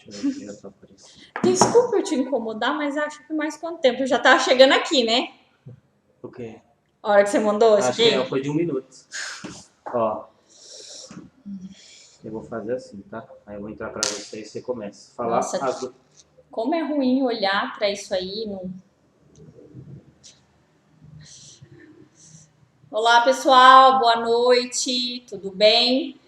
Deixa eu ver se já tá aparecendo. Desculpa eu te incomodar, mas acho que mais quanto tempo? Eu já tava chegando aqui, né? O quê? A hora que você mandou isso Acho aqui. que foi de 1 minuto. Ó. Eu vou fazer assim, tá? Aí eu vou entrar pra você e você começa. Falar Nossa, as do... como é ruim olhar pra isso aí. Olá, pessoal, boa noite, tudo bem?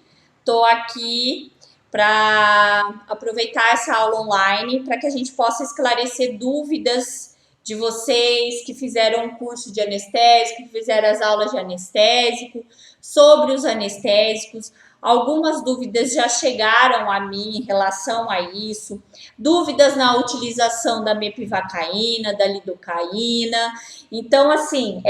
Tô aqui para aproveitar essa aula online para que a gente possa esclarecer dúvidas de vocês que fizeram um curso de anestésico, que fizeram as aulas de anestésico, sobre os anestésicos. Algumas dúvidas já chegaram a mim em relação a isso, dúvidas na utilização da mepivacaína, da lidocaína. Então, assim,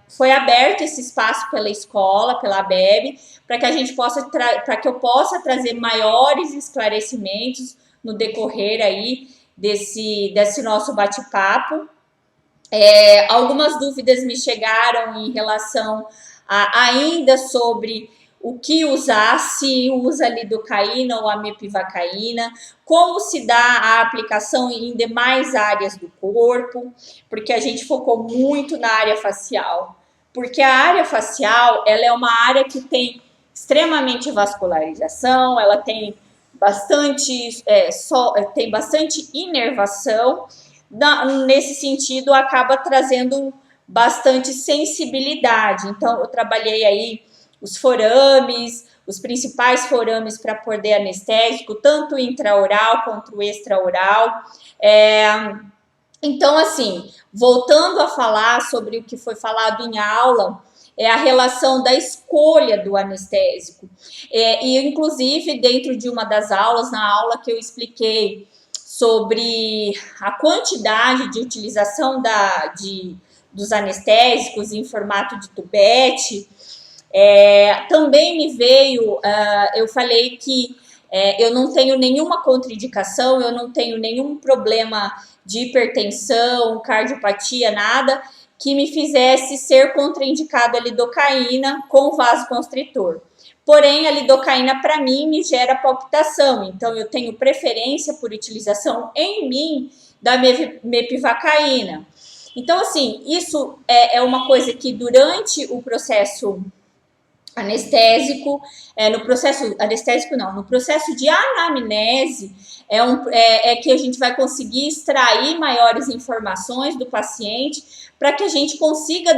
foi aberto esse espaço pela escola, pela ABEB, para que a gente possa para que eu possa trazer maiores esclarecimentos no decorrer aí desse nosso bate-papo. Algumas dúvidas me chegaram em relação ainda sobre o que usar, se usa lidocaína ou a mepivacaína, como se dá a aplicação em demais áreas do corpo, porque a gente focou muito na área facial, porque a área facial ela é uma área que tem extremamente vascularização, ela tem bastante, tem bastante inervação. Nesse sentido, acaba trazendo bastante sensibilidade. Então, eu trabalhei aí os forames, os principais forames para poder anestésico, tanto intraoral quanto extraoral. Então, assim, voltando a falar sobre o que foi falado em aula, é a relação da escolha do anestésico. E, inclusive, dentro de uma das aulas, na aula que eu expliquei sobre a quantidade de utilização dos anestésicos em formato de tubete, também me veio, eu falei que eu não tenho nenhuma contraindicação, eu não tenho nenhum problema de hipertensão, cardiopatia, nada que me fizesse ser contraindicado a lidocaína com vasoconstritor. Porém, a lidocaína para mim me gera palpitação, então eu tenho preferência por utilização em mim da mepivacaína. Então, assim, isso é uma coisa que durante o processo anestésico, no processo de anamnese, que a gente vai conseguir extrair maiores informações do paciente para que a gente consiga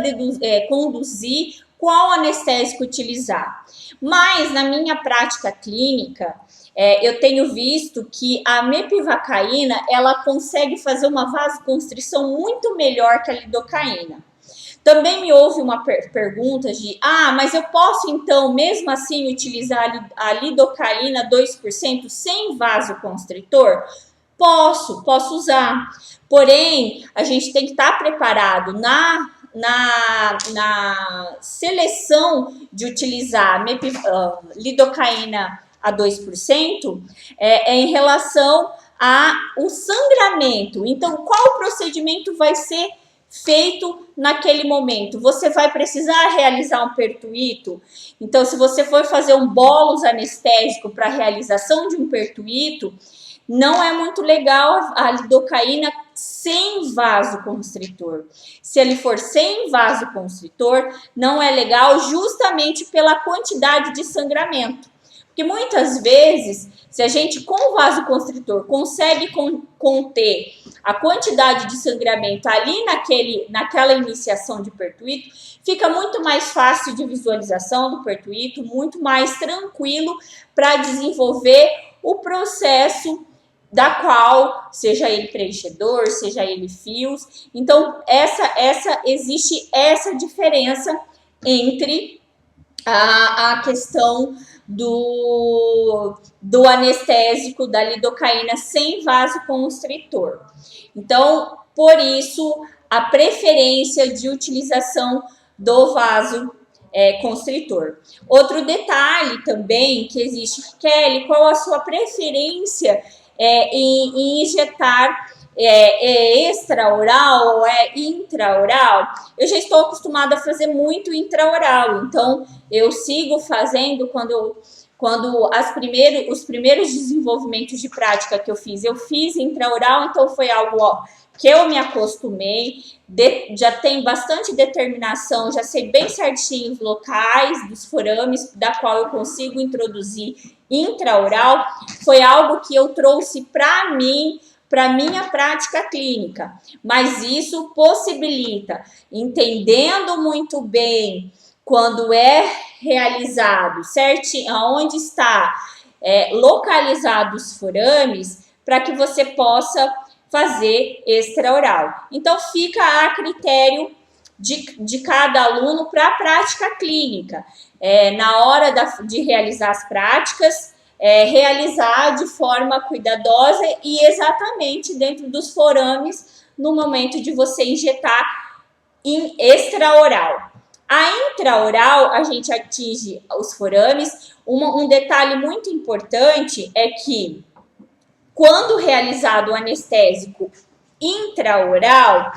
conduzir qual anestésico utilizar. Mas na minha prática clínica, eu tenho visto que a mepivacaína ela consegue fazer uma vasoconstrição muito melhor que a lidocaína. Também me houve uma pergunta de, mas eu posso então mesmo assim utilizar a lidocaína 2% sem vasoconstritor? Posso usar. Porém, a gente tem que estar preparado na seleção de utilizar lidocaína a 2%, em relação ao sangramento. Então, qual procedimento vai ser feito naquele momento? Você vai precisar realizar um pertuito? Então, se você for fazer um bolus anestésico para a realização de um pertuito, não é muito legal a lidocaína sem vasoconstritor. Se ele for sem vasoconstritor, não é legal justamente pela quantidade de sangramento. Porque muitas vezes, se a gente com vasoconstritor consegue conter a quantidade de sangramento ali naquela iniciação de pertuito, fica muito mais fácil de visualização do pertuito, muito mais tranquilo para desenvolver o processo da qual, seja ele preenchedor, seja ele fios. Então, existe essa diferença entre a questão do anestésico, da lidocaína sem vasoconstritor. Então, por isso, a preferência de utilização do vasoconstritor. Outro detalhe também que existe, Kelly, qual a sua preferência em injetar extraoral ou intraoral? Eu já estou acostumada a fazer muito intraoral, então eu sigo fazendo quando quando os primeiros desenvolvimentos de prática que eu fiz intraoral, então foi algo que eu me acostumei, já tenho bastante determinação, já sei bem certinho os locais dos forames, da qual eu consigo introduzir intraoral, foi algo que eu trouxe para mim, para minha prática clínica, mas isso possibilita, entendendo muito bem quando é realizado, certinho, aonde está localizado os forames, para que você possa fazer extraoral. Então, fica a critério de cada aluno para a prática clínica. Na hora de realizar as práticas, realizar de forma cuidadosa e exatamente dentro dos forames no momento de você injetar em extraoral. A intraoral, a gente atinge os forames. Um detalhe muito importante é que quando realizado o anestésico intraoral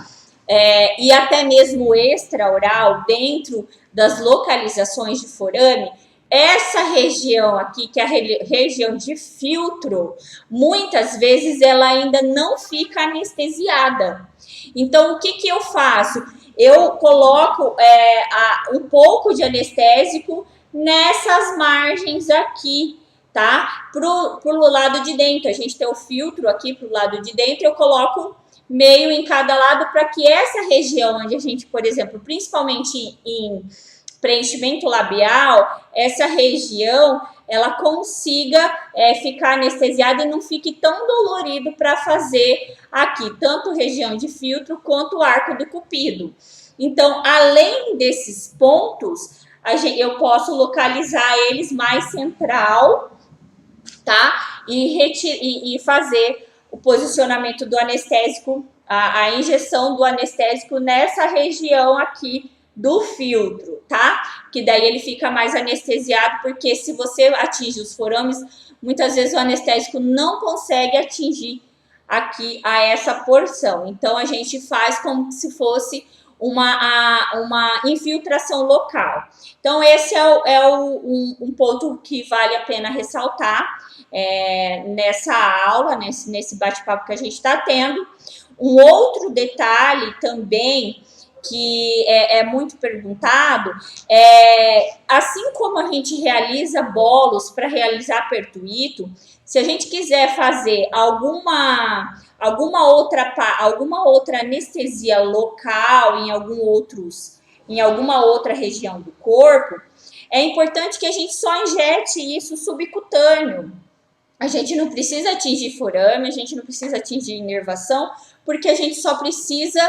e até mesmo extraoral, dentro das localizações de forame, essa região aqui, que é a região de filtro, muitas vezes ela ainda não fica anestesiada. Então, o que eu faço? Eu coloco um pouco de anestésico nessas margens aqui, tá? Pro lado de dentro. A gente tem o filtro aqui pro lado de dentro, eu coloco meio em cada lado para que essa região onde a gente, por exemplo, principalmente em preenchimento labial, essa região ela consiga ficar anestesiada e não fique tão dolorido para fazer aqui, tanto região de filtro quanto o arco do cupido. Então, além desses pontos, eu posso localizar eles mais central, tá? E fazer o posicionamento do anestésico, a injeção do anestésico nessa região aqui do filtro, tá? Que daí ele fica mais anestesiado, porque se você atinge os forames, muitas vezes o anestésico não consegue atingir aqui a essa porção. Então, a gente faz como se fosse uma infiltração local. Então, esse é um ponto que vale a pena ressaltar nessa aula, nesse bate-papo que a gente está tendo. Um outro detalhe também que é muito perguntado, assim como a gente realiza bolos para realizar pertuito, se a gente quiser fazer alguma outra anestesia local em alguma outra região do corpo, é importante que a gente só injete isso subcutâneo. A gente não precisa atingir forame, a gente não precisa atingir inervação, porque a gente só precisa...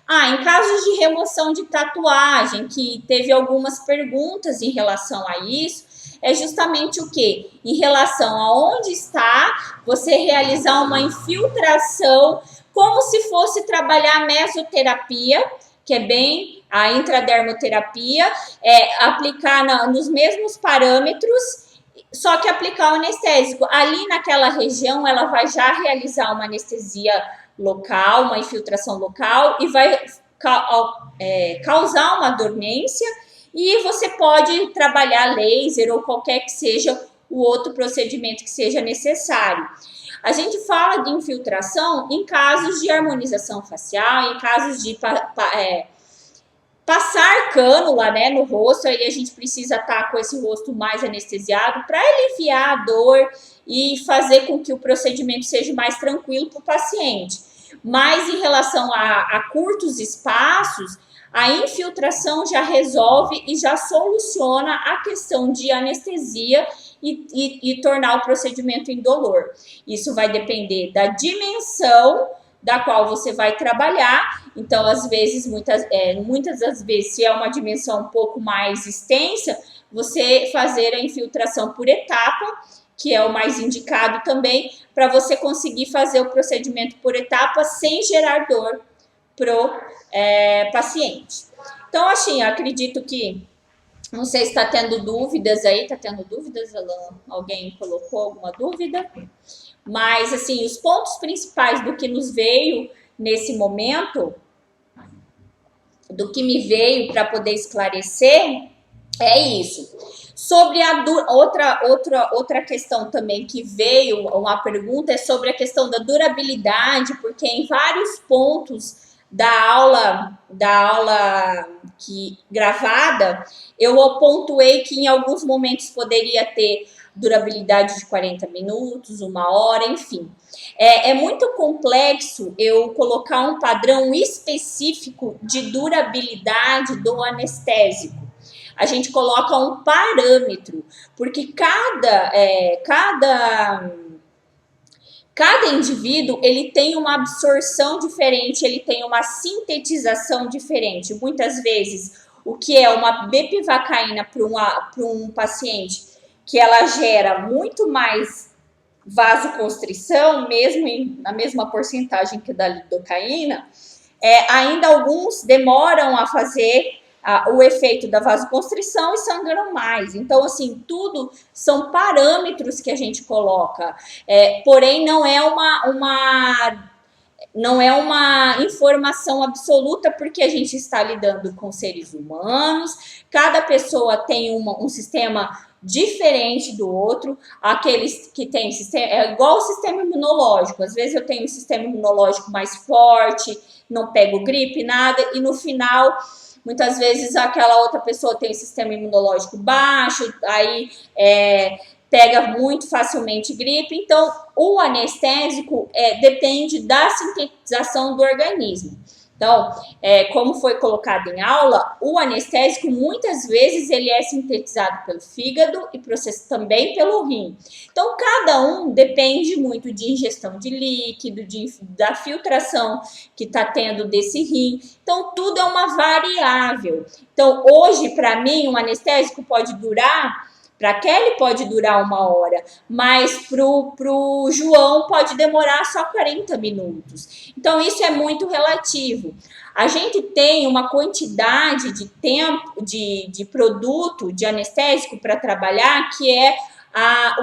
em casos de remoção de tatuagem, que teve algumas perguntas em relação a isso, é justamente o quê? Em relação a onde está, você realizar uma infiltração, como se fosse trabalhar a mesoterapia, que é bem a intradermoterapia, aplicar nos mesmos parâmetros, só que aplicar o anestésico. Ali naquela região, ela vai já realizar uma anestesia local, uma infiltração local, e vai causar uma dormência, e você pode trabalhar laser ou qualquer que seja o outro procedimento que seja necessário. A gente fala de infiltração em casos de harmonização facial, em casos de passar cânula, né, no rosto, aí a gente precisa estar com esse rosto mais anestesiado para aliviar a dor e fazer com que o procedimento seja mais tranquilo para o paciente. Mas em relação a curtos espaços, a infiltração já resolve e já soluciona a questão de anestesia e tornar o procedimento indolor. Isso vai depender da dimensão da qual você vai trabalhar. Então, às vezes, muitas das vezes, se é uma dimensão um pouco mais extensa, você fazer a infiltração por etapa, que é o mais indicado também, para você conseguir fazer o procedimento por etapa sem gerar dor pro paciente. Então, assim, acredito que, não sei se está tendo dúvidas aí, está tendo dúvidas, Alan? Alguém colocou alguma dúvida? Mas, assim, os pontos principais do que nos veio nesse momento, do que me veio para poder esclarecer, É isso. Sobre a outra questão também que veio, uma pergunta, é sobre a questão da durabilidade, porque em vários pontos da aula gravada, eu pontuei que em alguns momentos poderia ter durabilidade de 40 minutos, 1 hora, enfim. É muito complexo eu colocar um padrão específico de durabilidade do anestésico. A gente coloca um parâmetro, porque cada indivíduo ele tem uma absorção diferente, ele tem uma sintetização diferente. Muitas vezes, o que é uma mepivacaína para um paciente, que ela gera muito mais vasoconstrição, mesmo na mesma porcentagem que da lidocaína, ainda alguns demoram a fazer o efeito da vasoconstrição e sangram mais. Então, assim, tudo são parâmetros que a gente coloca, porém não é uma informação absoluta, porque a gente está lidando com seres humanos, cada pessoa tem um sistema diferente do outro. Aqueles que têm sistema, é igual o sistema imunológico, às vezes eu tenho um sistema imunológico mais forte, não pego gripe, nada, e no final muitas vezes aquela outra pessoa tem um sistema imunológico baixo, aí pega muito facilmente gripe. Então, o anestésico depende da sintetização do organismo. Então, como foi colocado em aula, o anestésico muitas vezes ele é sintetizado pelo fígado e processado também pelo rim. Então, cada um depende muito de ingestão de líquido, da filtração que está tendo desse rim. Então, tudo é uma variável. Então, hoje, para mim, um anestésico pode durar... Para Kelly pode durar 1 hora, mas pro João pode demorar só 40 minutos. Então, isso é muito relativo. A gente tem uma quantidade de tempo, de produto, de anestésico para trabalhar, que é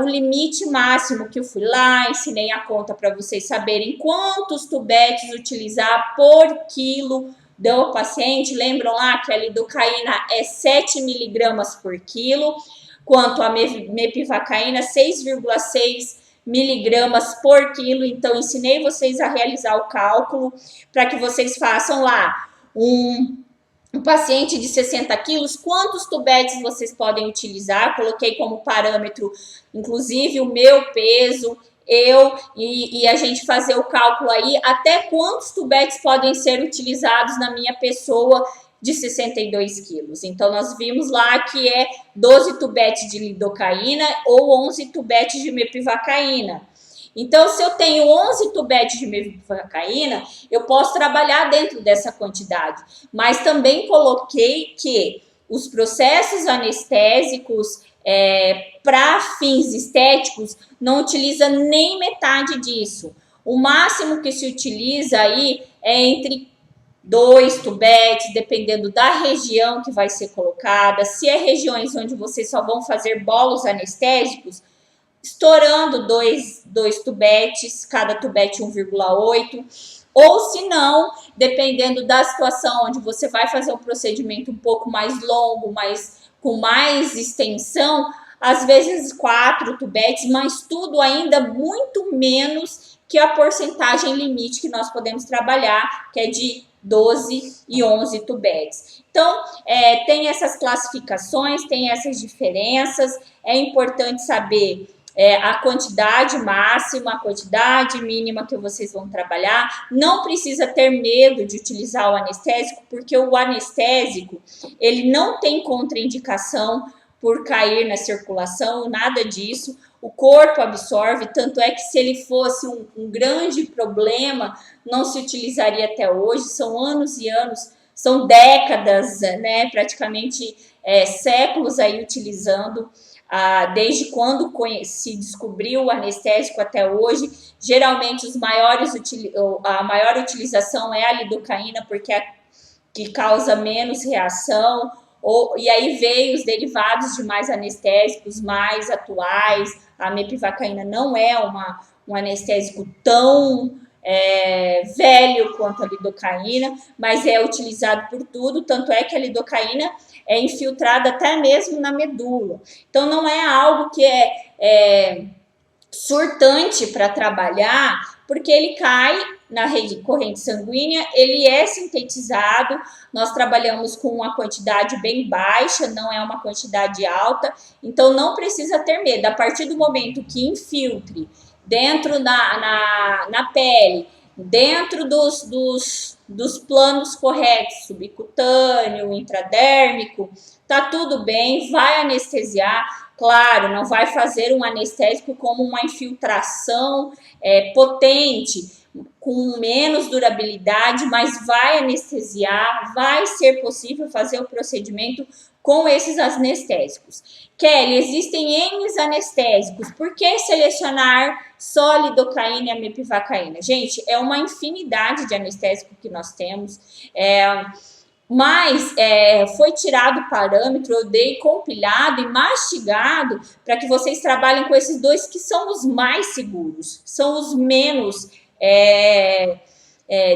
o limite máximo, que eu fui lá, ensinei a conta para vocês saberem quantos tubetes utilizar por quilo do paciente. Lembram lá que a lidocaína é 7 miligramas por quilo, quanto a mepivacaína, 6,6 miligramas por quilo. Então, ensinei vocês a realizar o cálculo para que vocês façam lá um paciente de 60 quilos, quantos tubetes vocês podem utilizar. Coloquei como parâmetro, inclusive, o meu peso, e a gente fazer o cálculo aí, até quantos tubetes podem ser utilizados na minha pessoa de 62 quilos. Então, nós vimos lá que 12 tubetes de lidocaína ou 11 tubetes de mepivacaína. Então, se eu tenho 11 tubetes de mepivacaína, eu posso trabalhar dentro dessa quantidade. Mas também coloquei que os processos anestésicos para fins estéticos não utiliza nem metade disso. O máximo que se utiliza aí é entre 2 tubetes, dependendo da região que vai ser colocada. Se é regiões onde vocês só vão fazer bolos anestésicos, estourando 2 tubetes, cada tubete 1,8. Ou se não, dependendo da situação onde você vai fazer um procedimento um pouco mais longo, com mais extensão, às vezes 4 tubetes, mas tudo ainda muito menos que a porcentagem limite que nós podemos trabalhar, que é de 12 e 11 tubetes. Então, tem essas classificações, tem essas diferenças. É importante saber a quantidade máxima, a quantidade mínima que vocês vão trabalhar. Não precisa ter medo de utilizar o anestésico, porque o anestésico, ele não tem contraindicação por cair na circulação, nada disso. O corpo absorve, tanto é que se ele fosse um grande problema, não se utilizaria até hoje. São anos e anos, são décadas, né, praticamente séculos aí utilizando, desde quando se descobriu o anestésico até hoje. Geralmente a maior utilização é a lidocaína, porque que causa menos reação, e aí veio os derivados de mais anestésicos mais atuais. A mepivacaína não é um anestésico tão velho quanto a lidocaína, mas é utilizado por tudo, tanto é que a lidocaína é infiltrada até mesmo na medula. Então, não é algo que é surtante para trabalhar, porque ele cai na rede corrente sanguínea, ele é sintetizado, nós trabalhamos com uma quantidade bem baixa, não é uma quantidade alta, então não precisa ter medo. A partir do momento que infiltre dentro na pele, dentro dos planos corretos, subcutâneo, intradérmico, tá tudo bem, vai anestesiar. Claro, não vai fazer um anestésico como uma infiltração potente, com menos durabilidade, mas vai anestesiar, vai ser possível fazer o procedimento com esses anestésicos. Kelly, existem N anestésicos, por que selecionar só lidocaína e a mepivacaína? Gente, é uma infinidade de anestésico que nós temos, mas foi tirado o parâmetro, eu dei compilado e mastigado para que vocês trabalhem com esses dois que são os mais seguros, são os menos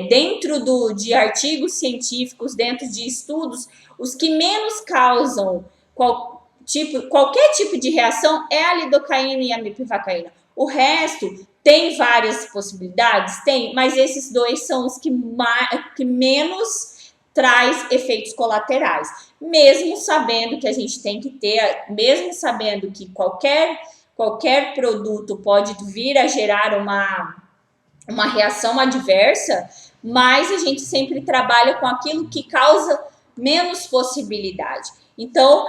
dentro de artigos científicos, dentro de estudos, os que menos causam qualquer tipo de reação é a lidocaína e a mepivacaína. O resto tem várias possibilidades, tem, mas esses dois são os que menos traz efeitos colaterais, mesmo sabendo que a gente tem que ter, mesmo sabendo que qualquer produto pode vir a gerar uma reação adversa, mas a gente sempre trabalha com aquilo que causa menos possibilidade. Então,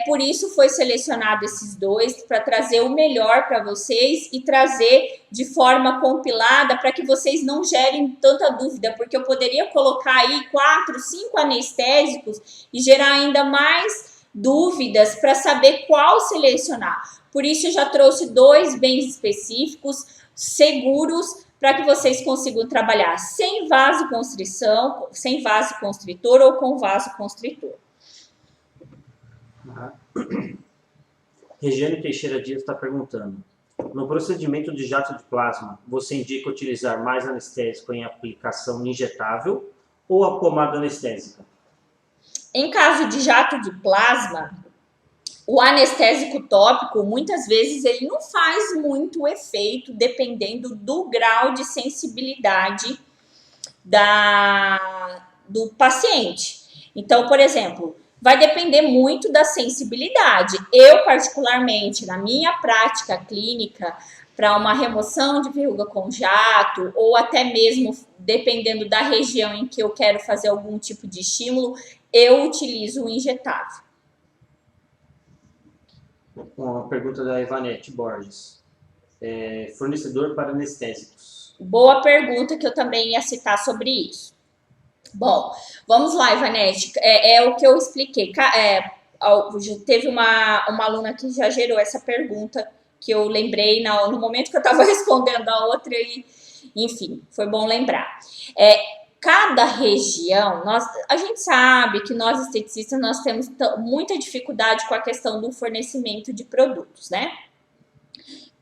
por isso foi selecionado esses dois, para trazer o melhor para vocês e trazer de forma compilada para que vocês não gerem tanta dúvida, porque eu poderia colocar aí 4, 5 anestésicos e gerar ainda mais dúvidas para saber qual selecionar. Por isso, eu já trouxe dois bem específicos, seguros, para que vocês consigam trabalhar sem vasoconstrição, sem vasoconstritor ou com vasoconstritor. Regiane Teixeira Dias está perguntando: no procedimento de jato de plasma, você indica utilizar mais anestésico em aplicação injetável ou a pomada anestésica? Em caso de jato de plasma, o anestésico tópico, muitas vezes, ele não faz muito efeito, dependendo do grau de sensibilidade do paciente. Então, por exemplo, vai depender muito da sensibilidade. Eu, particularmente, na minha prática clínica, para uma remoção de verruga com jato, ou até mesmo dependendo da região em que eu quero fazer algum tipo de estímulo, eu utilizo o injetável. Uma pergunta da Ivanete Borges. Fornecedor para anestésicos. Boa pergunta, que eu também ia citar sobre isso. Bom, vamos lá, Ivanete. É o que eu expliquei. Teve uma aluna que já gerou essa pergunta, que eu lembrei no momento que eu estava respondendo a outra, e, enfim, foi bom lembrar. Cada região, a gente sabe que nós esteticistas, nós temos muita dificuldade com a questão do fornecimento de produtos, né?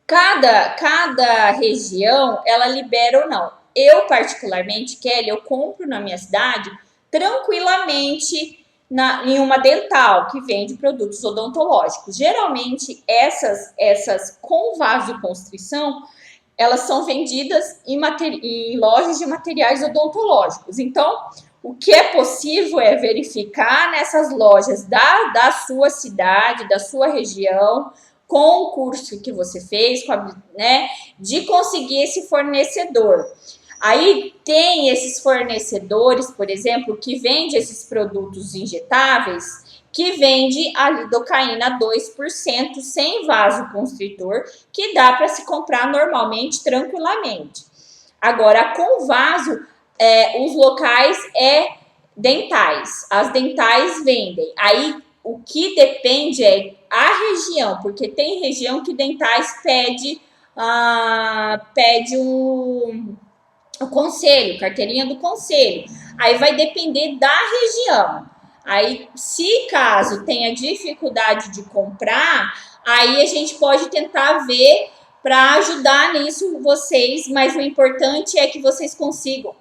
Cada região, ela libera ou não. Eu, particularmente, Kelly, eu compro na minha cidade tranquilamente em uma dental que vende produtos odontológicos. Geralmente, essas com vasoconstrição, elas são vendidas em lojas de materiais odontológicos. Então, o que é possível é verificar nessas lojas da sua cidade, da sua região, com o curso que você fez, de conseguir esse fornecedor. Aí tem esses fornecedores, por exemplo, que vende esses produtos injetáveis, que vende a lidocaína 2% sem vasoconstritor, que dá para se comprar normalmente, tranquilamente. Agora, com vaso, os locais dentais. As dentais vendem. Aí, o que depende é a região, porque tem região que dentais pede o conselho, carteirinha do conselho. Aí vai depender da região. Aí, se caso tenha dificuldade de comprar, aí a gente pode tentar ver para ajudar nisso vocês, mas o importante é que vocês consigam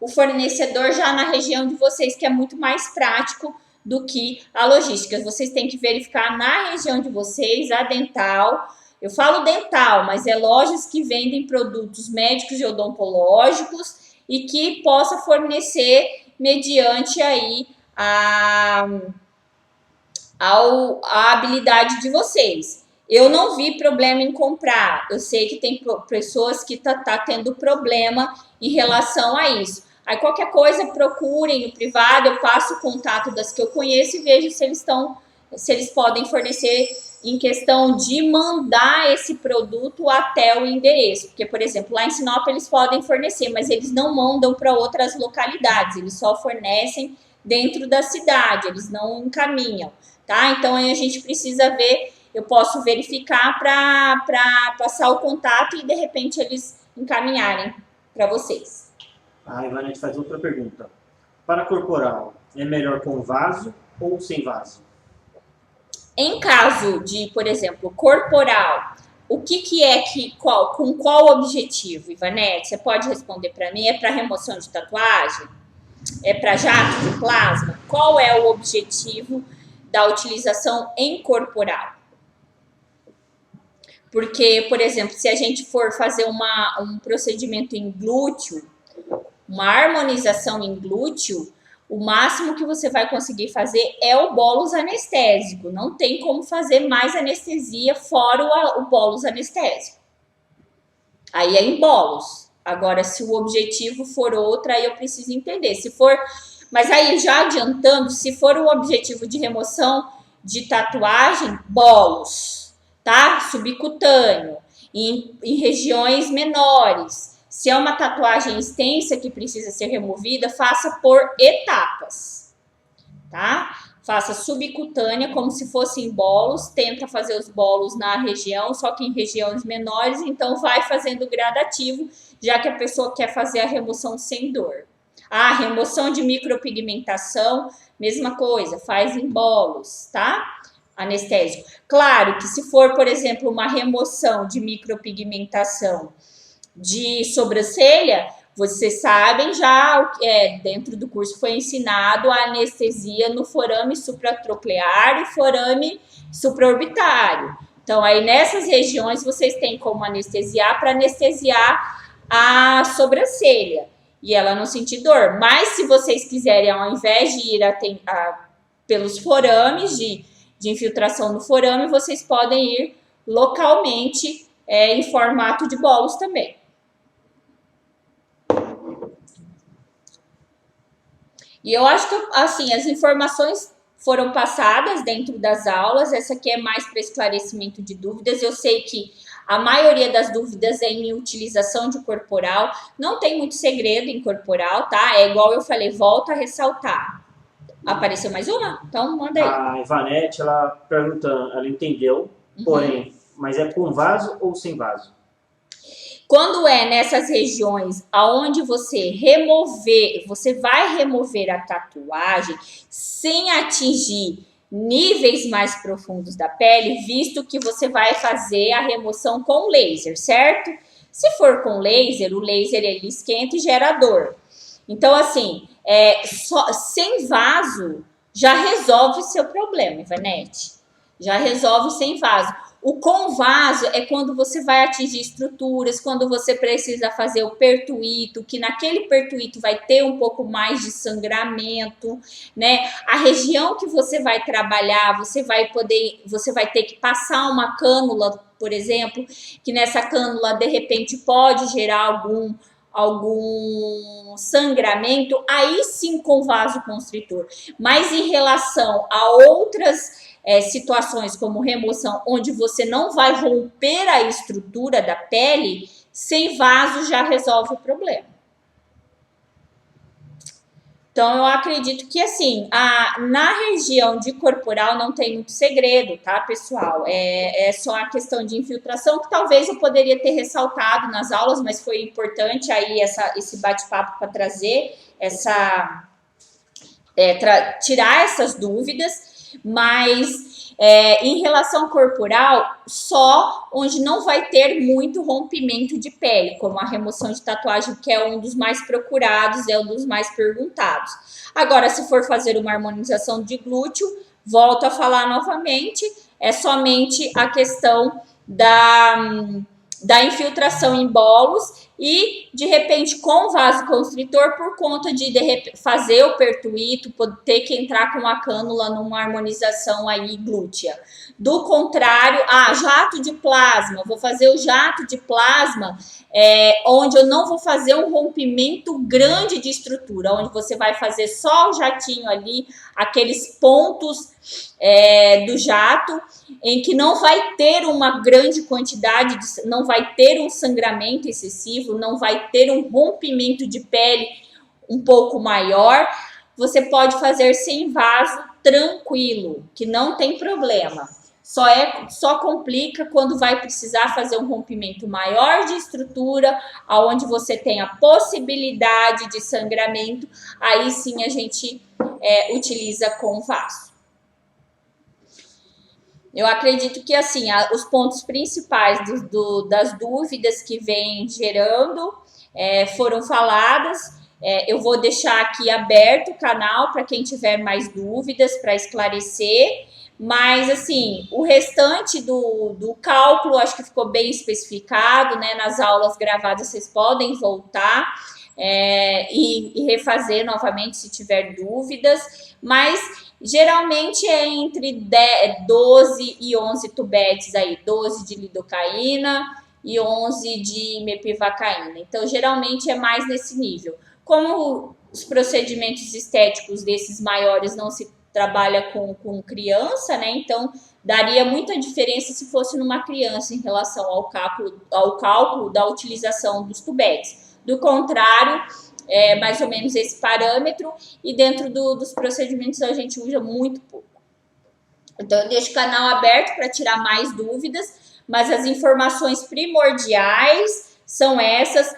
o fornecedor já na região de vocês, que é muito mais prático do que a logística. Vocês têm que verificar na região de vocês a Dental. Eu falo Dental, mas é lojas que vendem produtos médicos e odontológicos e que possa fornecer mediante aí a habilidade de vocês. Eu não vi problema em comprar. Eu sei que tem pessoas que tá tendo problema em relação a isso. Aí qualquer coisa procurem no privado, eu passo o contato das que eu conheço e vejo se eles podem fornecer em questão de mandar esse produto até o endereço. Porque, por exemplo, lá em Sinop eles podem fornecer, mas eles não mandam para outras localidades, eles só fornecem dentro da cidade, eles não encaminham, tá? Então aí a gente precisa ver, eu posso verificar para passar o contato e de repente eles encaminharem para vocês. A Ivanete faz outra pergunta. Para corporal, é melhor com vaso ou sem vaso? Em caso de, por exemplo, corporal, o que é com qual objetivo, Ivanete? Você pode responder para mim? É para remoção de tatuagem? É para jato de plasma? Qual é o objetivo da utilização em corporal? Porque, por exemplo, se a gente for fazer um procedimento em glúteo, uma harmonização em glúteo, o máximo que você vai conseguir fazer é o bolus anestésico. Não tem como fazer mais anestesia fora o bolus anestésico. Aí é em bolus. Agora, se o objetivo for outro, aí eu preciso entender. Se for, mas aí já adiantando, se for o objetivo de remoção de tatuagem, bolus, tá? Subcutâneo, em regiões menores. Se é uma tatuagem extensa que precisa ser removida, faça por etapas, tá? Faça subcutânea como se fosse em bolos, tenta fazer os bolos na região, só que em regiões menores, então vai fazendo gradativo, já que a pessoa quer fazer a remoção sem dor. A remoção de micropigmentação, mesma coisa, faz em bolos, tá? Anestésico. Claro que se for, por exemplo, uma remoção de micropigmentação de sobrancelha, vocês sabem já, dentro do curso foi ensinado a anestesia no forame supratroclear e forame supraorbitário. Então, aí nessas regiões vocês têm como anestesiar para anestesiar a sobrancelha e ela não sentir dor. Mas se vocês quiserem, ao invés de ir pelos forames, de infiltração no forame, vocês podem ir localmente em formato de bolos também. E eu acho que, assim, as informações foram passadas dentro das aulas. Essa aqui é mais para esclarecimento de dúvidas. Eu sei que a maioria das dúvidas é em utilização de corporal. Não tem muito segredo em corporal, tá? É igual eu falei, volto a ressaltar. Apareceu mais uma? Então, manda aí. A Ivanete, ela pergunta, ela entendeu, porém, mas é com vaso ou sem vaso? Quando é nessas regiões aonde você vai remover a tatuagem sem atingir níveis mais profundos da pele, visto que você vai fazer a remoção com laser, certo? Se for com laser, o laser ele esquenta e gera dor. Então, assim, sem vaso já resolve seu problema, Ivanete. Já resolve sem vaso. O com vaso é quando você vai atingir estruturas, quando você precisa fazer o pertuito, que naquele pertuito vai ter um pouco mais de sangramento, né? A região que você vai trabalhar, você vai ter que passar uma cânula, por exemplo, que nessa cânula de repente pode gerar algum sangramento, aí sim com vasoconstritor. Mas em relação a outras situações como remoção, onde você não vai romper a estrutura da pele, sem vaso já resolve o problema. Então, eu acredito que, assim, na região de corporal não tem muito segredo, tá, pessoal? É só a questão de infiltração, que talvez eu poderia ter ressaltado nas aulas, mas foi importante aí esse bate-papo para trazer tirar essas dúvidas. Mas Em relação corporal, só onde não vai ter muito rompimento de pele, como a remoção de tatuagem, que é um dos mais procurados, é um dos mais perguntados. Agora, se for fazer uma harmonização de glúteo, volto a falar novamente, é somente a questão da infiltração em bolos e, de repente, com vasoconstritor, por conta de fazer o pertuito, ter que entrar com a cânula numa harmonização aí glútea. Do contrário, jato de plasma, vou fazer o jato de plasma, onde eu não vou fazer um rompimento grande de estrutura, onde você vai fazer só o jatinho ali, aqueles pontos do jato, em que não vai ter uma grande quantidade, não vai ter um sangramento excessivo, não vai ter um rompimento de pele um pouco maior. Você pode fazer sem vaso tranquilo, que não tem problema. Só complica quando vai precisar fazer um rompimento maior de estrutura, aonde você tem a possibilidade de sangramento, aí sim a gente utiliza com vaso. Eu acredito que, assim, os pontos principais das dúvidas que vem gerando foram faladas. Eu vou deixar aqui aberto o canal para quem tiver mais dúvidas, para esclarecer. Mas, assim, o restante do cálculo, acho que ficou bem especificado, né? Nas aulas gravadas, vocês podem voltar e refazer novamente se tiver dúvidas. Mas geralmente é entre 12 e 11 tubetes aí, 12 de lidocaína e 11 de mepivacaína. Então, geralmente é mais nesse nível. Como os procedimentos estéticos desses maiores não se trabalha com criança, né? Então, daria muita diferença se fosse numa criança em relação ao cálculo da utilização dos tubetes. Do contrário, mais ou menos esse parâmetro, e dentro dos procedimentos a gente usa muito pouco. Então, eu deixo o canal aberto para tirar mais dúvidas, mas as informações primordiais são essas.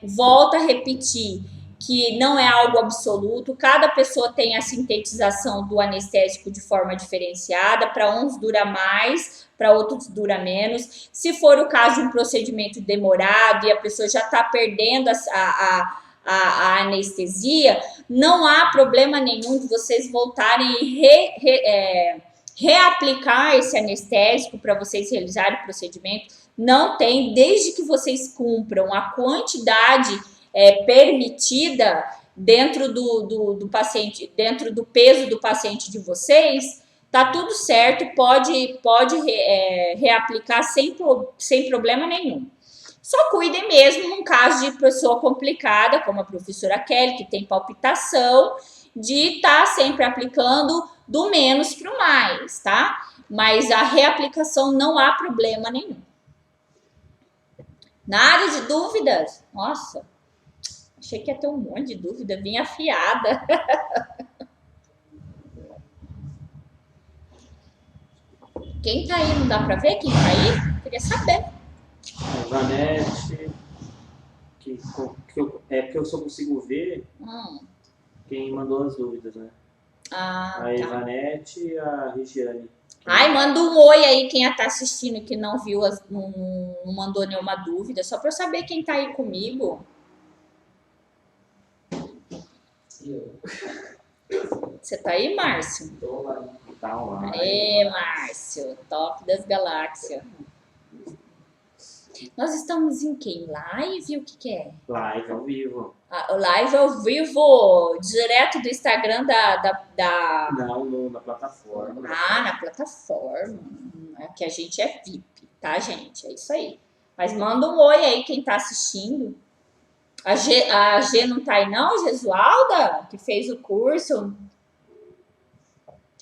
Volto a repetir que não é algo absoluto, cada pessoa tem a sintetização do anestésico de forma diferenciada, para uns dura mais, para outros dura menos. Se for o caso de um procedimento demorado e a pessoa já está perdendo a anestesia, não há problema nenhum de vocês voltarem e reaplicar esse anestésico para vocês realizarem o procedimento. Não tem, desde que vocês cumpram a quantidade permitida dentro do paciente, dentro do peso do paciente de vocês, tá tudo certo, pode reaplicar sem problema nenhum. Só cuidem mesmo num caso de pessoa complicada, como a professora Kelly, que tem palpitação, de estar sempre aplicando do menos para o mais, tá? Mas a reaplicação não há problema nenhum. Nada de dúvidas? Nossa, achei que ia ter um monte de dúvida, vim afiada. Quem tá aí? Não dá para ver quem tá aí? Queria saber. Vanete, porque eu só consigo ver quem mandou as dúvidas, né? A Ivanete e a Regiane. Ai, manda um oi aí quem tá assistindo que não viu, não mandou nenhuma dúvida, só para eu saber quem tá aí comigo. Você tá aí, Márcio? Tô lá. Tá lá. Aê, Márcio, top das galáxias. Nós estamos em quem? Live? O que é? Live ao vivo. Live ao vivo, direto do Instagram da... Não, na plataforma. Na plataforma. É que a gente é VIP, tá, gente? É isso aí. Mas manda um oi aí quem tá assistindo. A G não tá aí não, Gesualda? Que fez o curso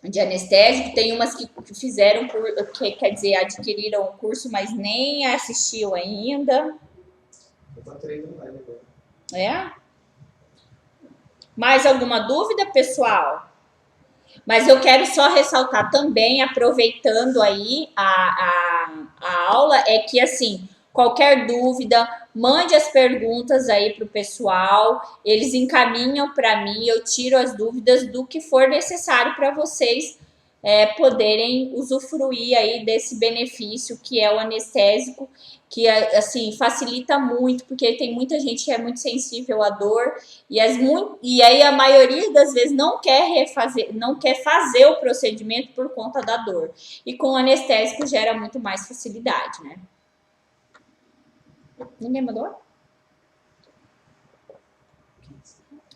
de anestésico. Tem umas que fizeram, quer dizer, adquiriram o curso, mas nem assistiu ainda. Eu tô treinando live agora. Mais alguma dúvida, pessoal? Mas eu quero só ressaltar também, aproveitando aí a aula, é que, assim, qualquer dúvida, mande as perguntas aí pro pessoal, eles encaminham para mim, eu tiro as dúvidas do que for necessário para vocês poderem usufruir aí desse benefício que é o anestésico, que assim facilita muito, porque tem muita gente que é muito sensível à dor e aí a maioria das vezes não quer fazer o procedimento por conta da dor. E com o anestésico gera muito mais facilidade, né? Ninguém mandou?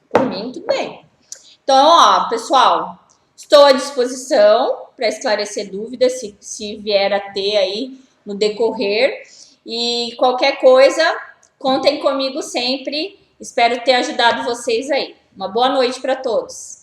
Por mim, tudo bem. Então, ó, pessoal, estou à disposição para esclarecer dúvidas, se vier a ter aí no decorrer. E qualquer coisa, contem comigo sempre. Espero ter ajudado vocês aí. Uma boa noite para todos.